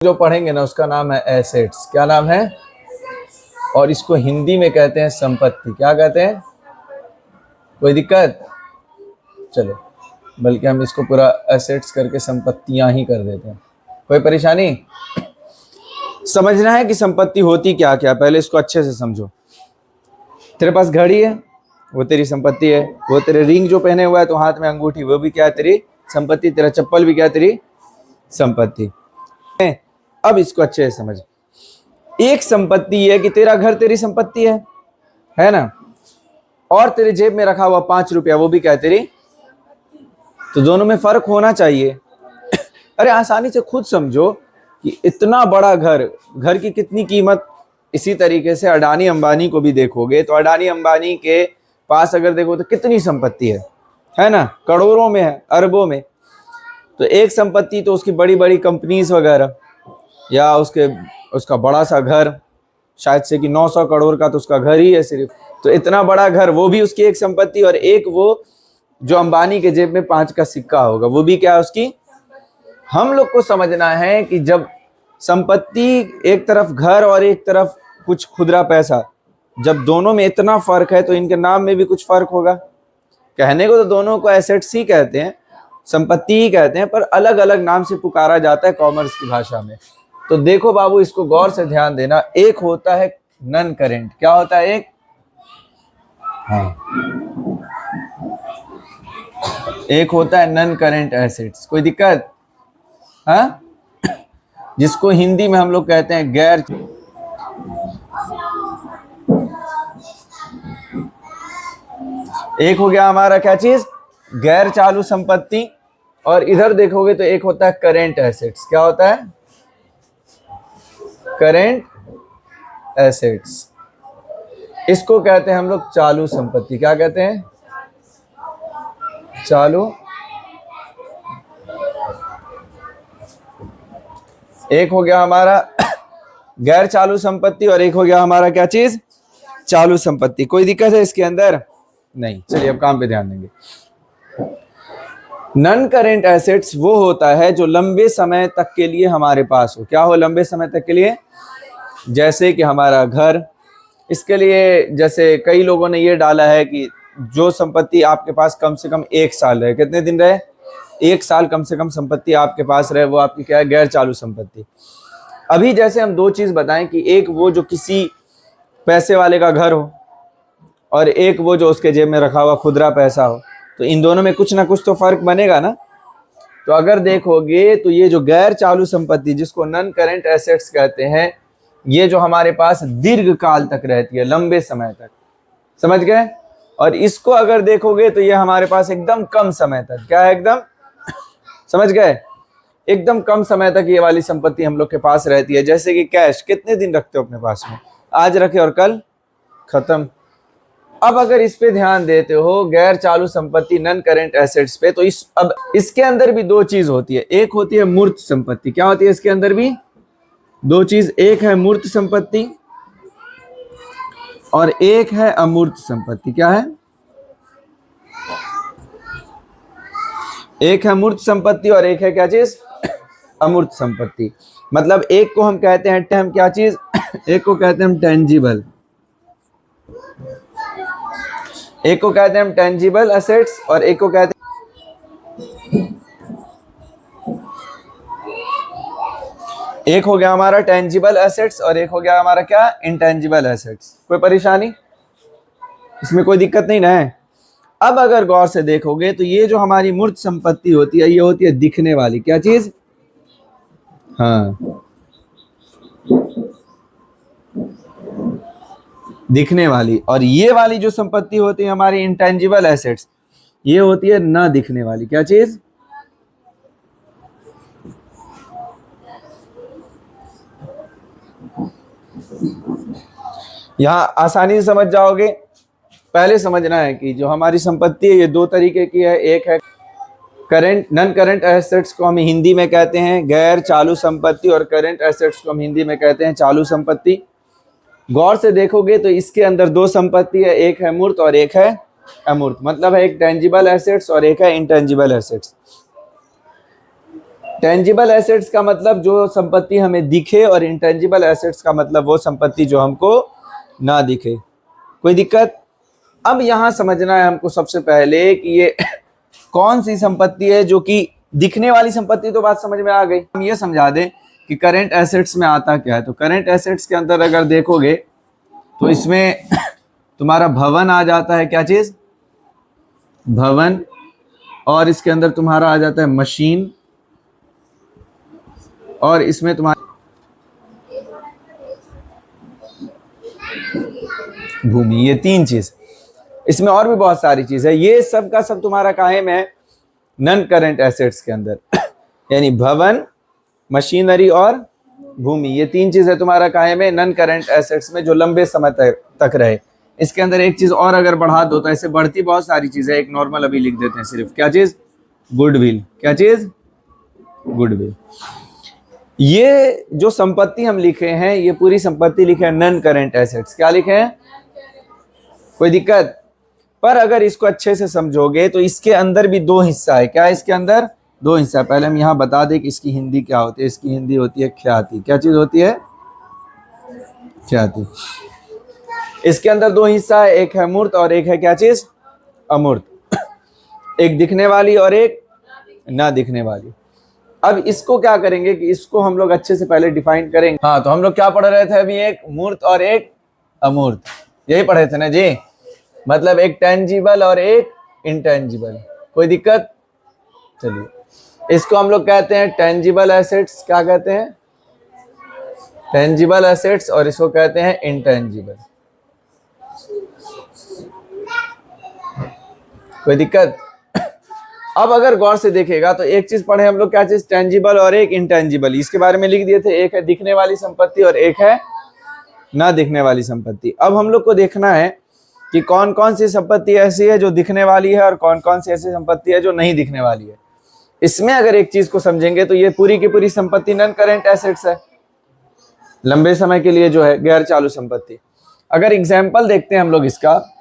जो पढ़ेंगे ना उसका नाम है एसेट्स। क्या नाम है? और इसको हिंदी में कहते हैं संपत्ति। क्या कहते हैं? कोई दिक्कत? चलो, बल्कि हम इसको पूरा एसेट्स करके संपत्तियां ही कर देते हैं। कोई परेशानी? समझना है कि संपत्ति होती क्या क्या, पहले इसको अच्छे से समझो। तेरे पास घड़ी है, वो तेरी संपत्ति है। वो तेरे रिंग जो पहने हुआ है तो हाथ में अंगूठी, वो भी क्या है? तेरी संपत्ति। तेरा चप्पल भी क्या है? तेरी संपत्ति। अब इसको अच्छे से समझ। एक संपत्ति है कि तेरा घर तेरी संपत्ति है ना? और तेरे जेब में रखा हुआ 5 रुपया, वो भी क्या है? तेरी। तो दोनों में फर्क होना चाहिए। अरे आसानी से खुद समझो कि इतना बड़ा घर की कितनी कीमत। इसी तरीके से अडानी अंबानी को भी देखोगे तो अडानी अंबानी के पास अगर देखो तो कितनी संपत्ति है ना? करोड़ों में है, अरबों में। तो एक संपत्ति तो उसकी बड़ी बड़ी कंपनीज वगैरह, या उसका बड़ा सा घर, शायद से कि 900 करोड़ का तो उसका घर ही है सिर्फ। तो इतना बड़ा घर, वो भी उसकी एक संपत्ति। और एक वो जो अंबानी के जेब में 5 का सिक्का होगा, वो भी क्या है? उसकी। हम लोग को समझना है कि जब संपत्ति एक तरफ घर और एक तरफ कुछ खुदरा पैसा, जब दोनों में इतना फर्क है तो इनके नाम में भी कुछ फर्क होगा। कहने को तो दोनों को एसेट्स ही कहते हैं, संपत्ति ही कहते हैं, पर अलग अलग नाम से पुकारा जाता है कॉमर्स की भाषा में। तो देखो बाबू, इसको गौर से ध्यान देना। एक होता है नन करेंट। क्या होता है? एक होता है नन करेंट एसेट्स। कोई दिक्कत? हाँ, जिसको हिंदी में हम लोग कहते हैं गैर। एक हो गया हमारा क्या चीज? गैर चालू संपत्ति। और इधर देखोगे तो एक होता है करेंट एसेट्स। क्या होता है? Current assets. इसको कहते हैं हम लोग चालू संपत्ति। क्या कहते हैं? चालू। एक हो गया हमारा गैर चालू संपत्ति और एक हो गया हमारा क्या चीज? चालू संपत्ति। कोई दिक्कत है इसके अंदर? नहीं। चलिए अब काम पे ध्यान देंगे। नन करेंट एसेट्स वो होता है जो लंबे समय तक के लिए हमारे पास हो। क्या हो? लंबे समय तक के लिए। जैसे कि हमारा घर, इसके लिए जैसे कई लोगों ने ये डाला है कि जो संपत्ति आपके पास कम से कम 1 साल रहे। कितने दिन रहे? 1 साल कम से कम संपत्ति आपके पास रहे, वो आपकी क्या है? गैर चालू संपत्ति। अभी जैसे हम 2 चीज बताएं कि एक वो जो किसी पैसे वाले का घर हो और एक वो जो उसके जेब में रखा हुआ खुदरा पैसा हो, तो इन दोनों में कुछ ना कुछ तो फर्क बनेगा ना। तो अगर देखोगे तो ये जो गैर चालू संपत्ति, जिसको नन करेंट एसेट्स कहते हैं, ये जो हमारे पास दीर्घ काल तक रहती है, लंबे समय तक। समझ गए? और इसको अगर देखोगे तो ये हमारे पास एकदम कम समय तक। क्या है? एकदम। समझ गए? एकदम कम समय तक ये वाली संपत्ति हम लोग के पास रहती है। जैसे कि कैश कितने दिन रखते हो अपने पास में? आज रखे और कल खत्म। अब अगर इस पे ध्यान देते हो, गैर चालू संपत्ति, नन करेंट एसेट्स पे, तो अब इसके अंदर भी 2 चीज होती है। एक होती है मूर्त संपत्ति। क्या होती है इसके अंदर भी? 2 चीज। एक है मूर्त संपत्ति और एक है अमूर्त संपत्ति। क्या है? एक है मूर्त संपत्ति और एक है क्या चीज? अमूर्त संपत्ति। मतलब एक को हम कहते हैं हम क्या चीज? एक को कहते हैं हम टेंजिबल। एक को कहते हैं हम टेंजिबल एसेट्स और एक को कहते हैं, एक हो गया हमारा टेंजिबल एसेट्स और एक हो गया हमारा क्या? Intangible assets. कोई परेशानी? इसमें कोई दिक्कत नहीं ना है। अब अगर गौर से देखोगे तो ये जो हमारी मूर्त संपत्ति होती है, ये होती है दिखने वाली। क्या चीज? हाँ, दिखने वाली। और ये वाली जो संपत्ति होती है हमारी इंटेंजिबल एसेट्स, ये होती है ना दिखने वाली। क्या चीज? यहां आसानी से समझ जाओगे। पहले समझना है कि जो हमारी संपत्ति है ये 2 तरीके की है। एक है करेंट, नन करेंट एसेट्स को हम हिंदी में कहते हैं गैर चालू संपत्ति, और करेंट एसेट्स को हम हिंदी में कहते हैं चालू संपत्ति। गौर से देखोगे तो इसके अंदर 2 संपत्ति है, एक है मूर्त और एक है अमूर्त। मतलब है एक टेंजिबल एसेट्स और एक है इंटेंजिबल एसेट्स। टेंजिबल एसेट्स का मतलब जो संपत्ति हमें दिखे, और इंटेंजिबल एसेट्स का मतलब वो संपत्ति जो हमको ना दिखे। कोई दिक्कत? अब यहां समझना है हमको सबसे पहले कि ये कौन सी संपत्ति है जो कि दिखने वाली संपत्ति। तो बात समझ में आ गई। हम ये समझा दें कि करंट एसेट्स में आता क्या है। तो करंट एसेट्स के अंदर अगर देखोगे तो इसमें तुम्हारा भवन आ जाता है। क्या चीज? भवन। और इसके अंदर तुम्हारा आ जाता है मशीन, और इसमें तुम्हारा भूमि। ये तीन चीज। इसमें और भी बहुत सारी चीज है। ये सब का सब तुम्हारा कायम है नॉन करंट एसेट्स के अंदर यानी भवन, मशीनरी और भूमि। ये तीन चीजें तुम्हारा कायम है नॉन करंट एसेट्स में, जो लंबे समय तक रहे। इसके अंदर एक चीज और अगर बढ़ा दो तो ऐसे बढ़ती बहुत सारी चीजें। एक नॉर्मल अभी लिख देते हैं सिर्फ। क्या चीज? गुडविल। क्या चीज? गुडविल। ये जो संपत्ति हम लिखे हैं, ये पूरी संपत्ति लिखे हैं नॉन करंट एसेट्स। क्या लिखे हैं? कोई दिक्कत? पर अगर इसको अच्छे से समझोगे तो इसके अंदर भी दो हिस्सा है। क्या है इसके अंदर? दो हिस्सा। पहले हम यहां बता दें कि इसकी हिंदी क्या होती है। इसकी हिंदी होती है ख्याति। क्या चीज होती है? ख्याति। इसके अंदर दो हिस्सा है, एक है मूर्त और एक है क्या चीज? अमूर्त। एक दिखने वाली और एक ना दिखने वाली। अब इसको क्या करेंगे कि इसको हम लोग अच्छे से पहले डिफाइन करेंगे। हाँ, तो हम लोग क्या पढ़ रहे थे अभी? एक मूर्त और एक अमूर्त, यही पढ़े थे ना जी। मतलब एक टेंजिबल और एक इंटेंजिबल। कोई दिक्कत? चलिए, इसको हम लोग कहते हैं टेंजिबल एसेट्स। क्या कहते हैं? Tangible assets. और इसको कहते हैं इंटेंजिबल। कोई दिक्कत? अब अगर गौर से देखेगा तो एक चीज पढ़े हम लोग। क्या चीज? टेंजिबल और एक इंटेंजिबल। इसके बारे में लिख दिए थे। एक है दिखने वाली संपत्ति और एक है ना दिखने वाली संपत्ति। अब हम लोग को देखना है कि कौन कौन सी संपत्ति ऐसी है जो दिखने वाली है और कौन कौन सी ऐसी संपत्ति है जो नहीं दिखने वाली है। इसमें अगर एक चीज को समझेंगे तो ये पूरी की पूरी संपत्ति नॉन करंट एसेट्स है, लंबे समय के लिए जो है गैर चालू संपत्ति। अगर एग्जाम्पल देखते हैं हम लोग इसका,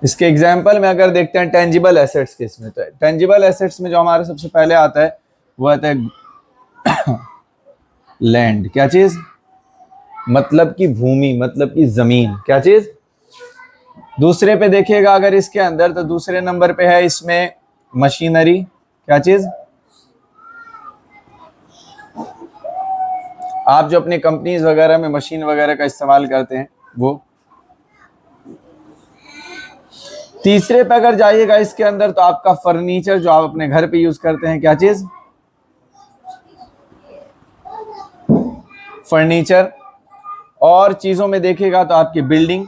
इसके एग्जाम्पल में अगर देखते हैं टेंजिबल एसेट्स के इसमें, तो टेंजिबल एसेट्स में जो हमारे सबसे पहले आता है वो आता है लैंड। क्या चीज? मतलब की भूमि, मतलब की जमीन। क्या चीज? दूसरे पे देखिएगा अगर इसके अंदर, तो दूसरे नंबर पे है इसमें मशीनरी। क्या चीज? आप जो अपनी कंपनीज वगैरह में मशीन वगैरह का इस्तेमाल करते हैं वो। तीसरे पे अगर जाइएगा इसके अंदर, तो आपका फर्नीचर जो आप अपने घर पे यूज करते हैं। क्या चीज? फर्नीचर। और चीजों में देखिएगा तो आपकी बिल्डिंग।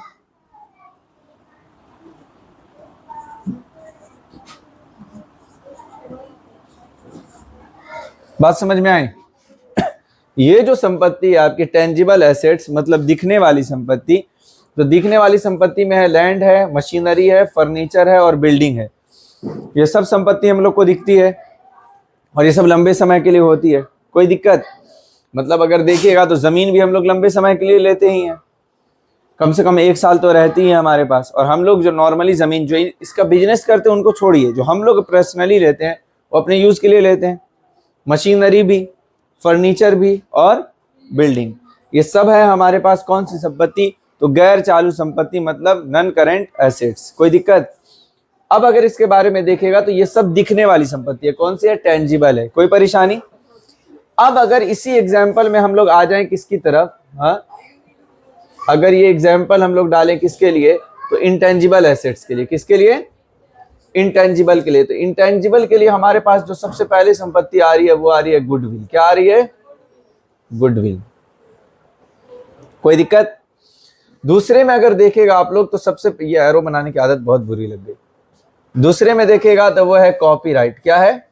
बात समझ में आई? ये जो संपत्ति है आपकी टेंजिबल एसेट्स, मतलब दिखने वाली संपत्ति। तो दिखने वाली संपत्ति में है लैंड है, मशीनरी है, फर्नीचर है और बिल्डिंग है। ये सब संपत्ति हम लोग को दिखती है और ये सब लंबे समय के लिए होती है। कोई दिक्कत? मतलब अगर देखिएगा तो जमीन भी हम लोग लंबे समय के लिए लेते ही हैं, कम से कम 1 साल तो रहती है हमारे पास। और हम लोग जो नॉर्मली जमीन जो इसका बिजनेस करते हैं उनको छोड़िए, जो हम लोग पर्सनली लेते हैं वो अपने यूज के लिए लेते हैं। मशीनरी भी, फर्नीचर भी और बिल्डिंग, ये सब है हमारे पास। कौन सी संपत्ति? तो गैर चालू संपत्ति, मतलब नॉन करंट एसेट्स। कोई दिक्कत? अब अगर इसके बारे में देखेगा तो ये सब दिखने वाली संपत्ति है। कौन सी है? टेंजिबल है। कोई परेशानी? अब अगर इसी एग्जाम्पल में हम लोग आ जाएं किसकी तरफ? हाँ, अगर ये एग्जाम्पल हम लोग डालें किसके लिए? तो इंटेंजिबल एसेट्स के लिए। किसके लिए? इंटेंजिबल के लिए। तो इंटेंजिबल के लिए हमारे पास जो सबसे पहले संपत्ति आ रही है वो आ रही है गुडविल। क्या आ रही है? गुडविल। कोई दिक्कत? दूसरे में अगर देखेगा आप लोग तो सबसे, ये एरो बनाने की आदत बहुत बुरी लग गई। दूसरे में देखेगा तो वो है कॉपीराइट। क्या है?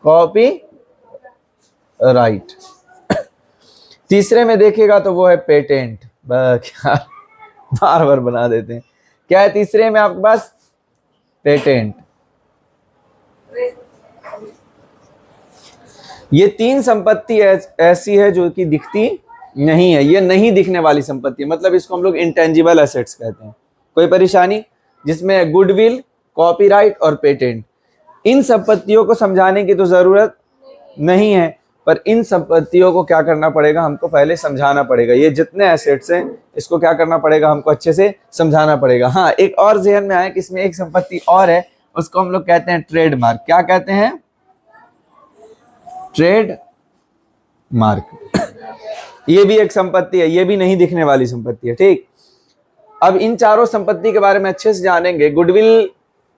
Copy right. तीसरे में देखेगा तो वो है पेटेंट। क्या बार बार बना देते हैं। क्या है तीसरे में आपके पास? पेटेंट। ये तीन संपत्ति ऐसी है जो कि दिखती नहीं है, ये नहीं दिखने वाली संपत्ति है, मतलब इसको हम लोग इंटेंजिबल एसेट्स कहते हैं। कोई परेशानी? जिसमें गुडविल, कॉपीराइट और पेटेंट। इन संपत्तियों को समझाने की तो जरूरत नहीं है, पर इन संपत्तियों को क्या करना पड़ेगा, हमको पहले समझाना पड़ेगा। ये जितने एसेट्स हैं इसको क्या करना पड़ेगा, हमको अच्छे से समझाना पड़ेगा। हाँ, एक और जहन में आया कि इसमें एक संपत्ति और है, उसको हम लोग कहते हैं ट्रेडमार्क। क्या कहते हैं? Trade mark. ये भी एक संपत्ति है, ये भी नहीं दिखने वाली संपत्ति है। ठीक, अब इन चारों संपत्ति के बारे में अच्छे से जानेंगे। गुडविल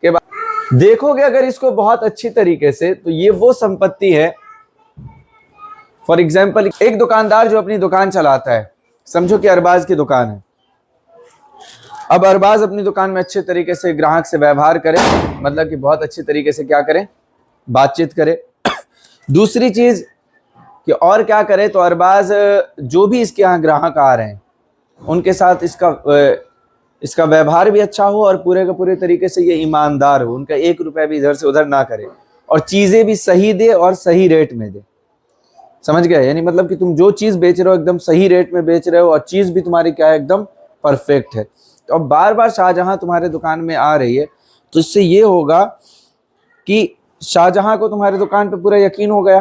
के बारे देखोगे अगर इसको बहुत अच्छी तरीके से, तो ये वो संपत्ति है। फॉर एग्जाम्पल, एक दुकानदार जो अपनी दुकान चलाता है, समझो कि अरबाज की दुकान है। अब अरबाज अपनी दुकान में अच्छे तरीके से ग्राहक से व्यवहार करे, मतलब कि बहुत अच्छे तरीके से क्या करे, बातचीत करे। दूसरी चीज कि और क्या करे, तो अरबाज जो भी इसके यहाँ ग्राहक आ रहे हैं उनके साथ इसका व्यवहार भी अच्छा हो और पूरे के पूरे तरीके से ये ईमानदार हो, उनका 1 रुपया भी इधर से उधर ना करे, और चीजें भी सही दे और सही रेट में दे। समझ गए? यानी मतलब कि तुम जो चीज बेच रहे हो एकदम सही रेट में बेच रहे हो, और चीज भी तुम्हारी क्या है, एकदम परफेक्ट है। तो अब बार बार शाहजहां तुम्हारे दुकान में आ रही है, तो इससे ये होगा कि शाहजहां को तुम्हारे दुकान पे पूरा यकीन हो गया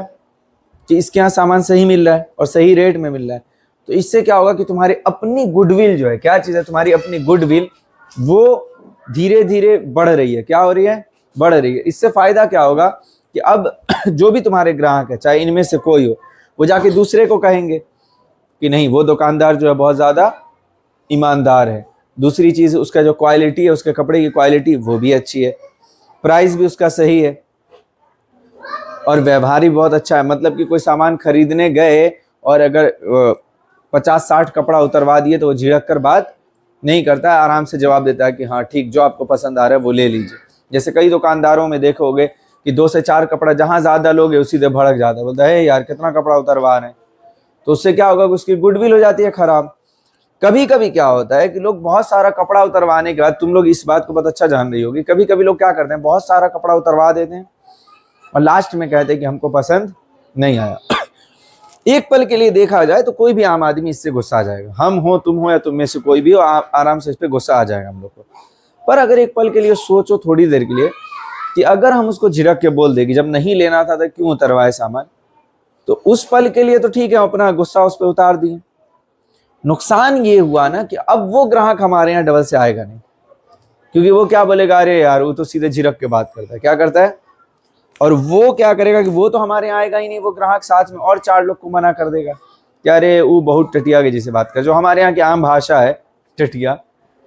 कि इसके यहाँ सामान सही मिल रहा है और सही रेट में मिल रहा है। तो इससे क्या होगा कि तुम्हारी अपनी गुडविल जो है, क्या चीज़ है, तुम्हारी अपनी गुडविल वो धीरे धीरे बढ़ रही है। क्या हो रही है? बढ़ रही है। इससे फायदा क्या होगा कि अब जो भी तुम्हारे ग्राहक है, चाहे इनमें से कोई हो, वो जाके दूसरे को कहेंगे कि नहीं, वो दुकानदार जो है बहुत ज़्यादा ईमानदार है। दूसरी चीज़, उसका जो क्वालिटी है, उसके कपड़े की क्वालिटी वो भी अच्छी है, प्राइस भी उसका सही है, और व्यवहार भी बहुत अच्छा है। मतलब कि कोई सामान खरीदने गए और अगर 50-60 कपड़ा उतरवा दिए तो वो झिड़क कर बात नहीं करता है, आराम से जवाब देता है कि हाँ ठीक, जो आपको पसंद आ रहा है वो ले लीजिए। जैसे कई दुकानदारों में देखोगे कि 2 से 4 कपड़ा, जहाँ ज़्यादा लोगे उसी से भड़क जाता है, बोलता है यार कितना कपड़ा उतरवा रहे हैं। तो उससे क्या होगा कि उसकी गुडविल हो जाती है खराब। कभी कभी क्या होता है कि लोग बहुत सारा कपड़ा उतरवाने के बाद, तुम लोग इस बात को बहुत अच्छा जान रही होगी, कभी कभी लोग क्या करते हैं, बहुत सारा कपड़ा उतरवा देते हैं और लास्ट में कहते हैं कि हमको पसंद नहीं आया। एक पल के लिए देखा जाए तो कोई भी आम आदमी इससे गुस्सा आ जाएगा, हम हो, तुम हो, या तुम में से कोई भी हो, आराम से इस पे गुस्सा आ जाएगा हम लोग को। पर अगर एक पल के लिए सोचो, थोड़ी देर के लिए, कि अगर हम उसको झिड़क के बोल देगी जब नहीं लेना था तो क्यों उतरवाए सामान, तो उस पल के लिए तो ठीक है, अपना गुस्सा उस पर उतार दिए। नुकसान ये हुआ ना कि अब वो ग्राहक हमारे यहाँ डबल से आएगा नहीं, क्योंकि वो क्या बोलेगा, अरे यार वो तो सीधे झिड़क के बात करता है। क्या करता है? और वो क्या करेगा कि वो तो हमारे यहाँ आएगा ही नहीं, वो ग्राहक साथ में और 4 लोग को मना कर देगा कि अरे वो बहुत टटिया के जैसे बात कर, जो हमारे यहाँ की आम भाषा है टटिया।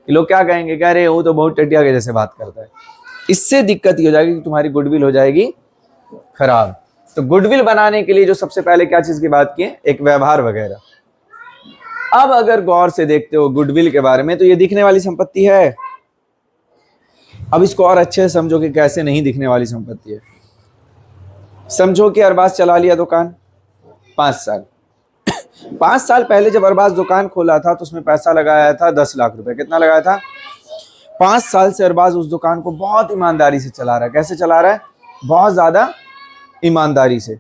लोग क्या कहेंगे कि अरे वो तो बहुत टटिया के जैसे बात करता है। इससे दिक्कत ये हो जाएगी कि तुम्हारी गुडविल हो जाएगी खराब। तो गुडविल बनाने के लिए जो सबसे पहले क्या चीज़ की बात की है, एक व्यवहार वगैरह। अब अगर गौर से देखते हो गुडविल के बारे में, तो ये दिखने वाली संपत्ति है। अब इसको और अच्छे से समझो कि कैसे नहीं दिखने वाली संपत्ति है। समझो कि अरबाज चला लिया दुकान 5 साल। 5 साल पहले जब अरबाज दुकान खोला था तो उसमें पैसा लगाया था 10 लाख रुपए। कितना लगाया था? 5 साल से अरबाज उस दुकान को बहुत ईमानदारी से चला रहा है। कैसे चला रहा है? बहुत ज्यादा ईमानदारी से।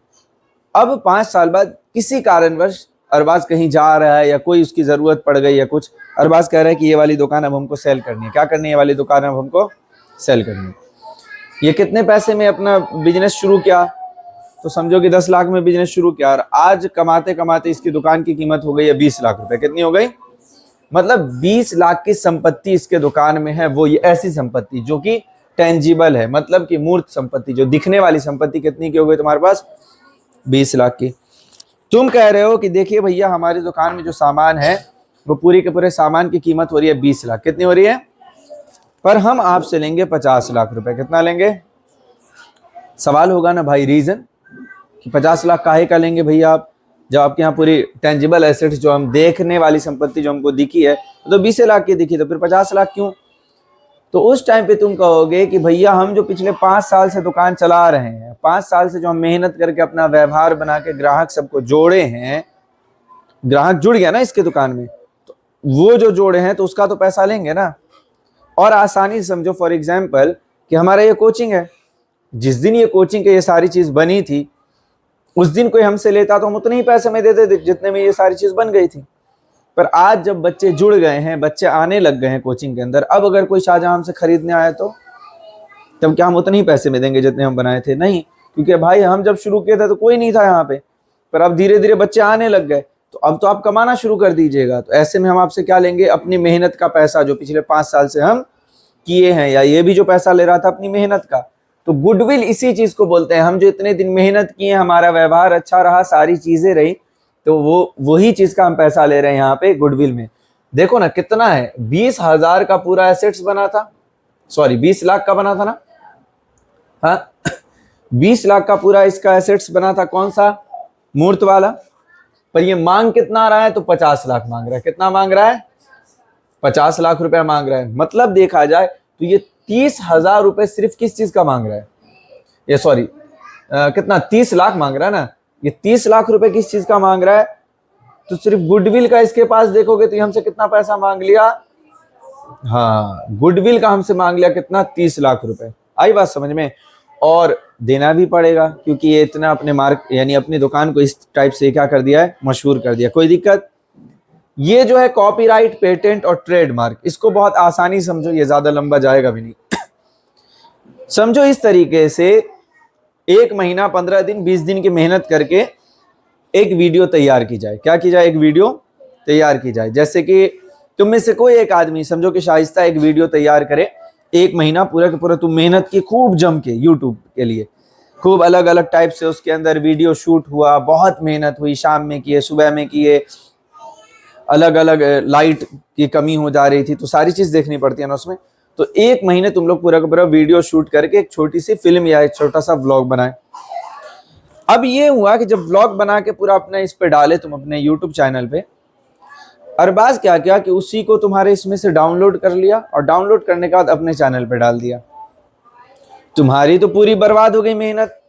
अब 5 साल बाद किसी कारणवश अरबाज कहीं जा रहा है या कोई उसकी जरूरत पड़ गई या कुछ, अरबाज कह रहा है कि ये वाली दुकान अब हमको सेल करनी है। क्या करनी है? ये वाली दुकान अब हमको सेल करनी है। ये कितने पैसे में अपना बिजनेस शुरू किया? तो समझो कि 10 लाख में बिजनेस शुरू किया, और आज कमाते कमाते इसकी दुकान की कीमत हो गई है 20 लाख रुपए। कितनी हो गई? मतलब 20 लाख की संपत्ति इसके दुकान में है। वो ये ऐसी संपत्ति जो कि टेंजिबल है, मतलब कि मूर्त संपत्ति, जो दिखने वाली संपत्ति कितनी की हो गई तुम्हारे पास? 20 लाख की। तुम कह रहे हो कि देखिए भैया, हमारी दुकान में जो सामान है वो पूरी के पूरे सामान की कीमत हो रही है 20 लाख। कितनी हो रही है? पर हम आपसे लेंगे 50 लाख रुपए। कितना लेंगे? सवाल होगा ना भाई, रीजन कि 50 लाख काहे का लेंगे भैया आप, जब आपके यहाँ पूरी टेंजिबल एसेट्स जो हम देखने वाली संपत्ति जो हमको दिखी है तो 20 लाख की दिखी, तो फिर 50 लाख क्यों? तो उस टाइम पे तुम कहोगे कि भैया हम जो पिछले 5 साल से दुकान चला रहे हैं, 5 साल से जो हम मेहनत करके अपना व्यवहार बना के ग्राहक सबको जोड़े हैं, ग्राहक जुड़ गया ना इसके दुकान में, तो वो जो जोड़े हैं तो उसका तो पैसा लेंगे ना। और आसानी से समझो, फॉर एग्जाम्पल कि हमारा ये कोचिंग है, जिस दिन ये कोचिंग के ये सारी चीज बनी थी उस दिन कोई हमसे लेता तो हम उतने ही पैसे में देते जितने में ये सारी चीज बन गई थी। पर आज जब बच्चे जुड़ गए हैं, बच्चे आने लग गए हैं कोचिंग के अंदर, अब अगर कोई शाहजहां हमसे खरीदने आया तो तब क्या हम उतने ही पैसे में देंगे जितने हम बनाए थे? नहीं, क्योंकि भाई हम जब शुरू किए थे तो कोई नहीं था यहाँ पे, पर अब धीरे धीरे बच्चे आने लग गए, तो अब तो आप कमाना शुरू कर दीजिएगा। तो ऐसे में हम आपसे क्या लेंगे? अपनी मेहनत का पैसा, जो पिछले 5 साल से हम किए हैं, या ये भी जो पैसा ले रहा था अपनी मेहनत का। तो गुडविल इसी चीज को बोलते हैं। हम जो इतने दिन मेहनत किए, हमारा व्यवहार अच्छा रहा, सारी चीजें रही, तो वो वही चीज का हम पैसा ले रहे हैं यहाँ पे गुडविल में। देखो ना कितना है, 20,000 का पूरा एसेट्स बना था, सॉरी 20 लाख का बना था ना, हाँ 20 लाख का पूरा इसका एसेट्स बना था। कौन सा? मूर्त वाला। पर ये मांग कितना आ रहा है? तो 50 लाख मांग रहा है। कितना मांग रहा है? 50 लाख रुपया मांग रहा है। मतलब देखा जाए तो ये 30,000 रुपए सिर्फ किस चीज का मांग रहा है? ये सॉरी कितना, 30 लाख मांग रहा है ना। ये 30 लाख रुपए किस चीज का मांग रहा है? तो सिर्फ गुडविल का इसके पास देखोगे तो ये हमसे कितना पैसा मांग लिया? हाँ, गुडविल का हमसे मांग लिया कितना? 30 लाख रुपए। आई बात समझ में? और देना भी पड़ेगा, क्योंकि ये इतना अपने मार्क यानी अपनी दुकान को इस टाइप से क्या कर दिया है? मशहूर कर दिया। कोई दिक्कत? ये जो है कॉपीराइट, पेटेंट और ट्रेडमार्क, इसको बहुत आसानी समझो, ये ज्यादा लंबा जाएगा भी नहीं। समझो इस तरीके से 1 महीना 15 दिन 20 दिन की मेहनत करके एक वीडियो तैयार की जाए। क्या की जाए? एक वीडियो तैयार की जाए। जैसे कि तुम में से कोई एक आदमी समझो कि शाइस्ता एक वीडियो तैयार करे, 1 महीना पूरा के पूरा तुम मेहनत की खूब जम के यूट्यूब के लिए, खूब अलग अलग टाइप से उसके अंदर वीडियो शूट हुआ, बहुत मेहनत हुई, शाम में किए, सुबह में किए, अलग अलग लाइट की कमी हो जा रही थी, तो सारी चीज देखनी पड़ती है ना उसमें। तो 1 महीने तुम लोग पूरा का पूरा वीडियो शूट करके एक छोटी सी फिल्म या एक छोटा सा व्लॉग बनाए। अब ये हुआ कि जब व्लॉग बना के पूरा अपना इस पे डाले तुम अपने यूट्यूब चैनल पे, अरबाज क्या किया कि उसी को तुम्हारे इसमें से डाउनलोड कर लिया, और डाउनलोड करने के बाद अपने चैनल पे डाल दिया। तुम्हारी तो पूरी बर्बाद हो गई मेहनत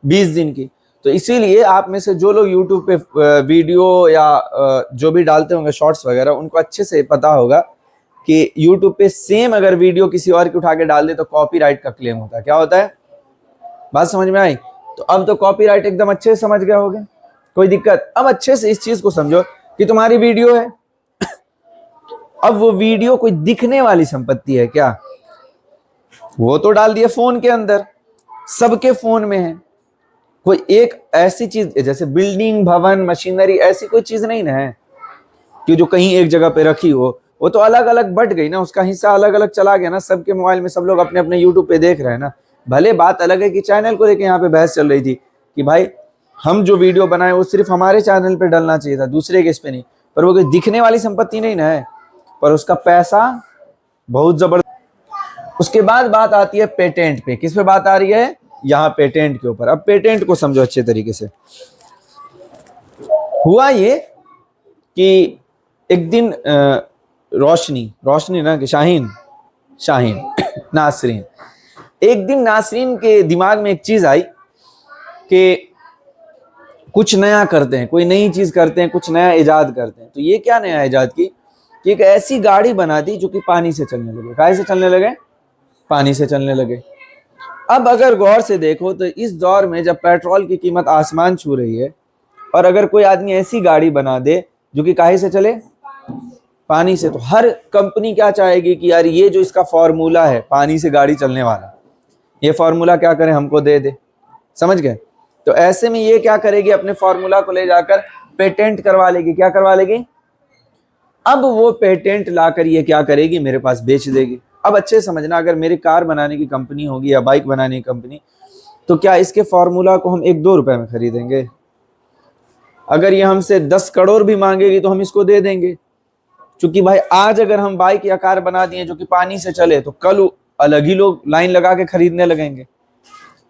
20 दिन की। तो इसीलिए आप में से जो लोग यूट्यूब पे वीडियो या जो भी डालते होंगे शॉर्ट्स वगैरह, उनको अच्छे से पता होगा कि यूट्यूब पे सेम अगर वीडियो किसी और की उठा के डाल दे तो कॉपीराइट का क्लेम होता है। क्या होता है? बात समझ में आई? तो अब तो कॉपीराइट एकदम अच्छे से समझ गए होगे। कोई दिक्कत? अब अच्छे से इस चीज को समझो कि तुम्हारी वीडियो है, अब वो वीडियो कोई दिखने वाली संपत्ति है क्या? वो तो डाल दिया फोन के अंदर, सबके फोन में है। कोई एक ऐसी चीज जैसे बिल्डिंग, भवन, मशीनरी, ऐसी कोई चीज नहीं ना है कि जो कहीं एक जगह पे रखी हो। वो तो अलग अलग बट गई ना, उसका हिस्सा अलग अलग चला गया ना, सबके मोबाइल में, सब लोग अपने अपने यूट्यूब पे देख रहे हैं ना। भले बात अलग है कि चैनल को लेके यहाँ पे बहस चल रही थी कि भाई हम जो वीडियो बनाए वो सिर्फ हमारे चैनल पे डलना चाहिए था, दूसरे के इस पे नहीं। पर वो कोई दिखने वाली संपत्ति नहीं ना है, पर उसका पैसा बहुत जबरदस्त। उसके बाद बात आती है पेटेंट पे। किस पे बात आ रही है? यहाँ पेटेंट के ऊपर। अब पेटेंट को समझो अच्छे तरीके से। हुआ ये कि एक दिन रोशनी ना कि शाहीन नासरीन, एक दिन नासरीन के दिमाग में एक चीज आई कि कुछ नया करते हैं, कोई नई चीज करते हैं, कुछ नया इजाद करते हैं। तो ये क्या नया इजाद की कि एक ऐसी गाड़ी बना दी जो कि पानी से चलने लगे। काहे से चलने लगे? पानी से चलने लगे। अब अगर गौर से देखो तो इस दौर में जब पेट्रोल की कीमत आसमान छू रही है, और अगर कोई आदमी ऐसी गाड़ी बना दे जो कि काहे से चले? पानी से, तो हर कंपनी क्या चाहेगी कि यार ये जो इसका फॉर्मूला है पानी से गाड़ी चलने वाला, ये फॉर्मूला क्या करें, हमको दे दे। समझ गए? तो ऐसे में ये क्या करेगी? अपने फॉर्मूला को ले जाकर पेटेंट करवा लेगी। क्या करवा लेगी? अब वो पेटेंट लाकर ये क्या करेगी? मेरे पास बेच देगी। अब अच्छे समझना, अगर मेरी कार बनाने की कंपनी होगी या बाइक बनाने की कंपनी, तो क्या इसके फॉर्मूला को हम 1-2 रुपए में खरीदेंगे? अगर ये हमसे 10 करोड़ भी मांगेगी तो हम इसको दे देंगे, क्योंकि भाई आज अगर हम बाइक या कार बना दिए जो कि पानी से चले, तो कल अलग ही लोग लाइन लगा के खरीदने लगेंगे,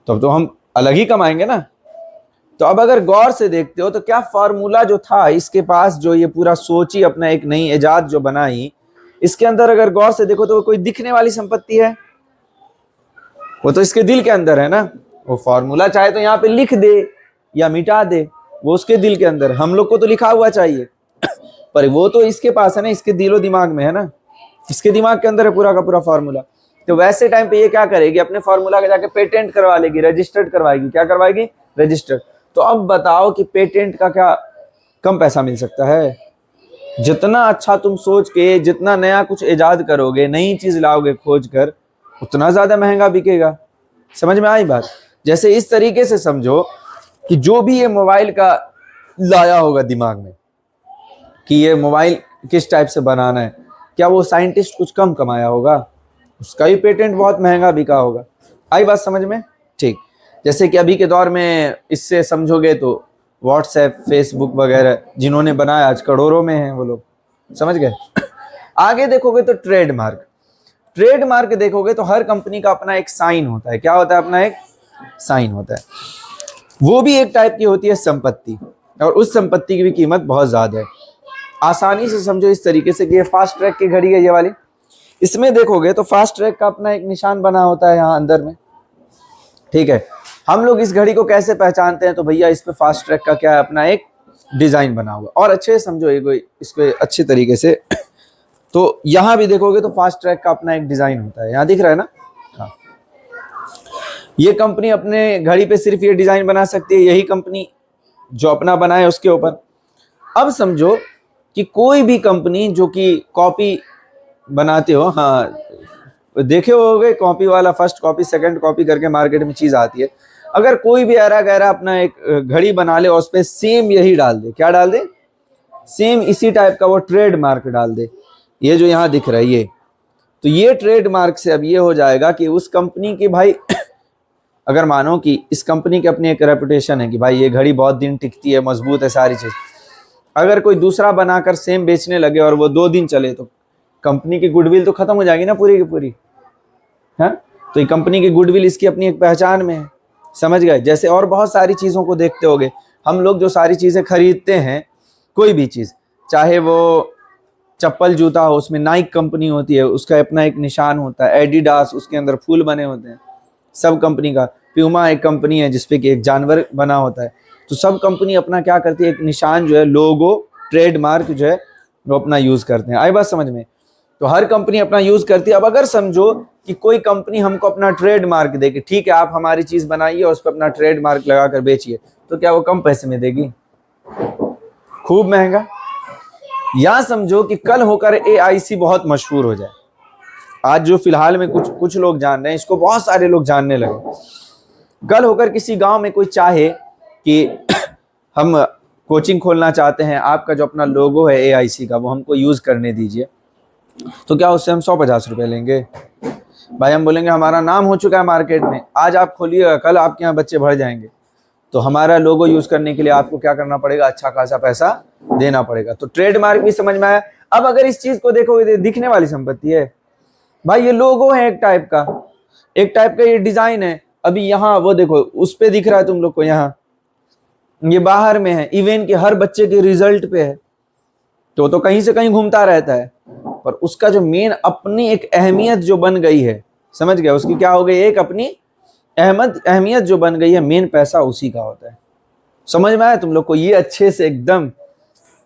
तो हम अलग ही कमाएंगे ना। तो अब अगर गौर से देखते हो तो क्या फॉर्मूला जो था इसके पास, जो ये पूरा सोची अपना एक नई इजाद जो बनाई, इसके अंदर अगर गौर से देखो तो वो कोई दिखने वाली संपत्ति है? वो तो इसके दिल के अंदर है ना। वो फॉर्मूला चाहे तो यहाँ पे लिख दे या मिटा दे, वो उसके दिल के अंदर, हम लोग को तो लिखा हुआ चाहिए, पर वो तो इसके पास है ना, इसके दिलो दिमाग में है ना, इसके दिमाग के अंदर है पूरा का पूरा फॉर्मूला। तो वैसे टाइम पे ये क्या करेगी? अपने फॉर्मूला का जाके पेटेंट करवा लेगी, रजिस्टर्ड करवाएगी। क्या करवाएगी? रजिस्टर्ड। तो अब बताओ कि पेटेंट का क्या कम पैसा मिल सकता है? जितना अच्छा तुम सोच के जितना नया कुछ इजाद करोगे, नई चीज लाओगे खोज कर, उतना ज्यादा महंगा बिकेगा। समझ में आई बात? जैसे इस तरीके से समझो कि जो भी ये मोबाइल का लाया होगा दिमाग में कि ये मोबाइल किस टाइप से बनाना है, क्या वो साइंटिस्ट कुछ कम कमाया होगा? उसका ही पेटेंट बहुत महंगा बिका होगा। आई बात समझ में? ठीक। जैसे कि अभी के दौर में इससे समझोगे तो व्हाट्सएप, फेसबुक वगैरह जिन्होंने बनाया आज करोड़ों में हैं वो लोग, समझ गए? आगे देखोगे तो ट्रेडमार्क। ट्रेडमार्क देखोगे तो हर कंपनी का अपना एक साइन होता है। क्या होता है? अपना एक साइन होता है। वो भी एक टाइप की होती है संपत्ति, और उस संपत्ति की भी कीमत बहुत ज्यादा है। आसानी से समझो इस तरीके से कि ये फास्ट ट्रैक की घड़ी है ये वाली। इसमें देखोगे तो फास्ट ट्रैक का अपना एक निशान बना होता है यहाँ अंदर में, ठीक है। हम लोग इस घड़ी को कैसे पहचानते हैं? तो भैया इस पे फास्ट ट्रैक का क्या है? अपना एक डिजाइन बना हुआ। और अच्छे से समझो इसको अच्छे तरीके से। तो यहाँ भी देखोगे तो फास्ट ट्रैक का अपना एक डिजाइन होता है। यहाँ दिख रहा है ना? हाँ। ये कंपनी अपने घड़ी पे सिर्फ ये डिजाइन बना सकती है, यही कंपनी जो अपना बनाए उसके ऊपर। अब समझो कि कोई भी कंपनी जो कि कॉपी बनाते हो, हाँ देखे होगे कॉपी वाला, फर्स्ट कॉपी सेकंड कॉपी करके मार्केट में चीज आती है। अगर कोई भी ऐरा गैरा अपना एक घड़ी बना ले और उस पर सेम यही डाल दे, क्या डाल दे? सेम इसी टाइप का वो ट्रेडमार्क डाल दे, ये जो यहाँ दिख रहा है ये, तो ये ट्रेडमार्क से अब ये हो जाएगा कि उस कंपनी की भाई अगर मानो कि इस कंपनी की अपनी एक रेपुटेशन है कि भाई ये घड़ी बहुत दिन टिकती है, मजबूत है, सारी चीज, अगर कोई दूसरा बनाकर सेम बेचने लगे और वो 2 दिन चले तो कंपनी की गुडविल तो खत्म हो जाएगी ना पूरी की पूरी, है? तो ये कंपनी की गुडविल इसकी अपनी एक पहचान में है, समझ गए? जैसे और बहुत सारी चीजों को देखते होगे, हम लोग जो सारी चीजें खरीदते हैं, कोई भी चीज, चाहे वो चप्पल जूता हो, उसमें नाइक कंपनी होती है, उसका अपना एक निशान होता है। एडिडास, उसके अंदर फूल बने होते हैं, सब कंपनी का। प्यूमा एक कंपनी है जिसपे कि एक जानवर बना होता है। तो सब कंपनी अपना क्या करती है? एक निशान जो है, लोगो, ट्रेडमार्क जो है वो अपना यूज करते हैं। आई बात समझ में? तो हर कंपनी अपना यूज करती है। अब अगर समझो कि कोई कंपनी हमको अपना ट्रेडमार्क देगी, ठीक है आप हमारी चीज बनाइए और उस पर अपना ट्रेडमार्क लगाकर बेचिए, तो क्या वो कम पैसे में देगी? खूब महंगा। या समझो कि कल होकर AIC बहुत मशहूर हो जाए। आज जो फिलहाल में कुछ लोग जान रहे हैं, इसको बहुत सारे लोग जानने लगे। कल होकर किसी गांव में कोई चाहे कि हम कोचिंग खोलना चाहते हैं, आपका जो अपना लोगो है AIC का वो हमको यूज करने दीजिए, तो क्या उससे हम 150 रुपये लेंगे? भाई हम बोलेंगे हमारा नाम हो चुका है मार्केट में, आज आप खोलिएगा, कल आपके यहाँ बच्चे भर जाएंगे, तो हमारा लोगो यूज करने के लिए आपको क्या करना पड़ेगा? अच्छा खासा पैसा देना पड़ेगा। तो ट्रेडमार्क भी समझ में आया। अब अगर इस चीज को देखोगे, दिखने वाली संपत्ति है भाई, ये लोगो है एक टाइप का ये डिजाइन है। अभी यहाँ वो देखो, उस पे दिख रहा है तुम लोग को, यहाँ ये बाहर में है, इवन के हर बच्चे के रिजल्ट पे है, तो कहीं से कहीं घूमता रहता है, पर उसका जो मेन अपनी एक अहमियत जो बन गई है, समझ गया? उसकी क्या हो गई? एक अपनी अहमियत जो बन गई है, मेन पैसा उसी का होता है। समझ में आया तुम लोग को? ये अच्छे से एकदम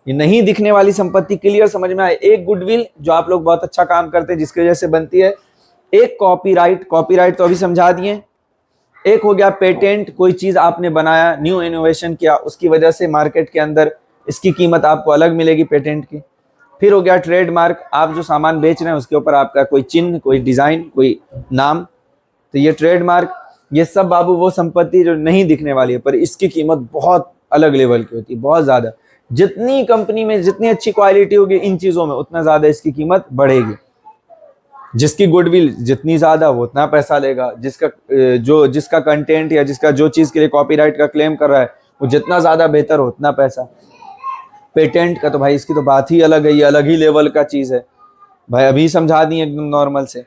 ये नहीं दिखने वाली संपत्ति क्लियर समझ में आए। एक गुडविल जो आप लोग बहुत अच्छा काम करते हैं जिसकी वजह से बनती है, एक कॉपीराइट तो अभी समझा दिए, एक हो गया पेटेंट, कोई चीज आपने बनाया, न्यू इनोवेशन किया, उसकी वजह से मार्केट के अंदर इसकी कीमत आपको अलग मिलेगी पेटेंट की। फिर हो गया ट्रेडमार्क, आप जो सामान बेच रहे हैं उसके ऊपर आपका कोई चिन्ह, कोई डिजाइन, कोई नाम, तो ये ट्रेडमार्क। ये सब बाबू वो संपत्ति जो नहीं दिखने वाली है, पर इसकी कीमत बहुत अलग लेवल की होती है, बहुत ज्यादा। जितनी कंपनी में जितनी अच्छी क्वालिटी होगी इन चीजों में, उतना ज्यादा इसकी कीमत बढ़ेगी। जिसकी गुडविल जितनी ज्यादा, वो उतना पैसा लेगा। जिसका कंटेंट या जिसका जो चीज के लिए कॉपीराइट का क्लेम कर रहा है, वो जितना ज्यादा बेहतर हो उतना पैसा। पेटेंट का तो भाई इसकी तो बात ही अलग है, ये अलग ही लेवल का चीज है भाई, अभी समझा दी एकदम नॉर्मल से।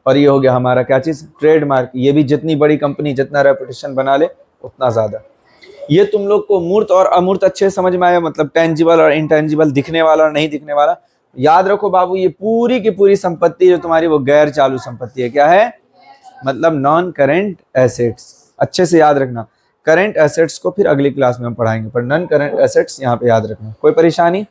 और ये हो गया हमारा क्या चीज? ट्रेडमार्क। ये भी जितनी बड़ी कंपनी जितना रेपुटेशन बना ले उतना ज्यादा। ये तुम लोग को मूर्त और अमूर्त अच्छे समझ में आया, मतलब टेंजिबल और इनटेंजिबल, दिखने वाला और नहीं दिखने वाला। याद रखो बाबू, ये पूरी की पूरी संपत्ति जो तुम्हारी वो गैर चालू संपत्ति है। क्या है? मतलब नॉन करेंट एसेट्स। अच्छे से याद रखना। करंट एसेट्स को फिर अगली क्लास में हम पढ़ाएंगे, पर नॉन करंट एसेट्स यहाँ पे याद रखना। कोई परेशानी?